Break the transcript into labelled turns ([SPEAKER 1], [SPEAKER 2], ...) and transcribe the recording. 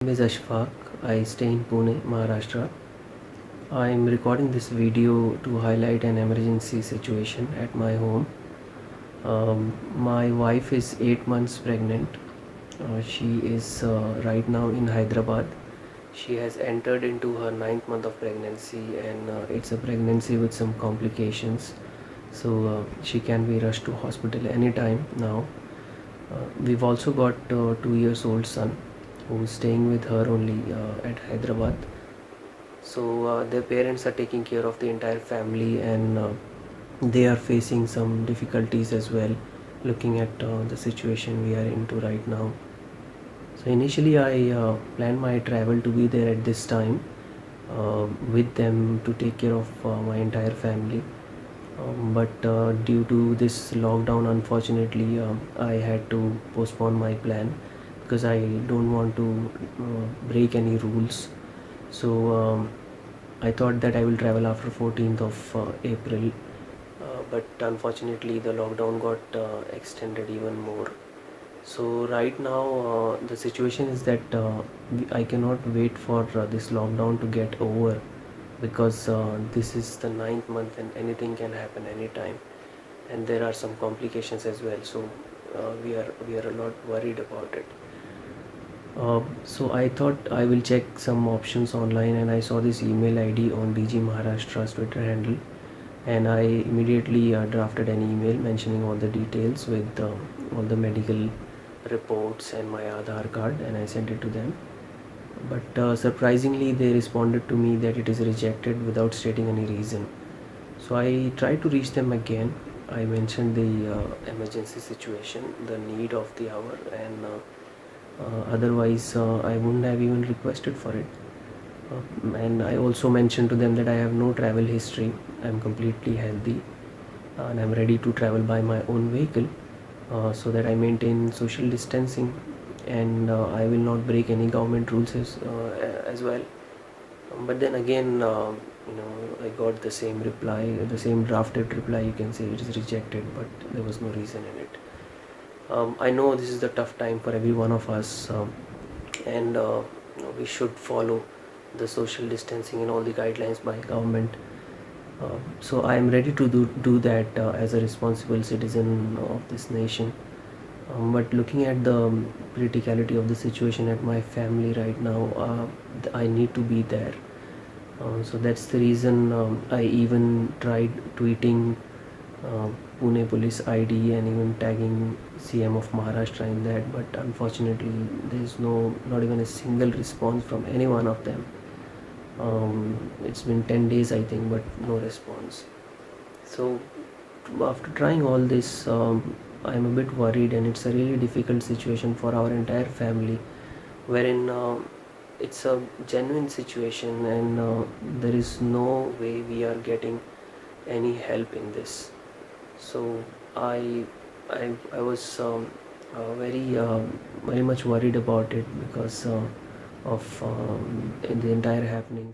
[SPEAKER 1] My name is Ashfaq. I stay in Pune, Maharashtra. I am recording this video to highlight an emergency situation at my home. My wife is 8 months pregnant. She is right now in Hyderabad. She has entered into her 9th month of pregnancy, and it's a pregnancy with some complications. So she can be rushed to hospital anytime now. We've also got a 2 years old son who's staying with her only at Hyderabad. So their parents are taking care of the entire family, and they are facing some difficulties as well, looking at the situation we are into right now. So initially I planned my travel to be there at this time with them to take care of my entire family. But due to this lockdown, unfortunately, I had to postpone my plan because I don't want to break any rules. So I thought that I will travel after 14th of April, but unfortunately the lockdown got extended even more. So right now the situation is that I cannot wait for this lockdown to get over, because this is the 9th month and anything can happen anytime, and there are some complications as well. So we are a lot worried about it. So I thought I will check some options online, and I saw this email ID on DG Maharashtra's Twitter handle, and I immediately drafted an email mentioning all the details with all the medical reports and my Aadhaar card, and I sent it to them. But surprisingly, they responded to me that it is rejected without stating any reason. So I tried to reach them again. I mentioned the emergency situation, the need of the hour, and otherwise I wouldn't have even requested for it. And I also mentioned to them that I have no travel history. I'm completely healthy and I'm ready to travel by my own vehicle, so that I maintain social distancing, and I will not break any government rules as well. But then again, I got the same reply, the same drafted reply. You can say it is rejected, but there was no reason in it. I know this is the tough time for every one of us, and we should follow the social distancing and all the guidelines by government. So I am ready to do that as a responsible citizen of this nation. But looking at the criticality of the situation at my family right now, I need to be there. So that's the reason I even tried tweeting Pune Police ID and even tagging CM of Maharashtra in that, but unfortunately there is not even a single response from any one of them. It's been 10 days I think, but no response. So after trying all this, I'm a bit worried, and it's a really difficult situation for our entire family, wherein it's a genuine situation, and there is no way we are getting any help in this. So I was very much worried about it because of the entire happenings.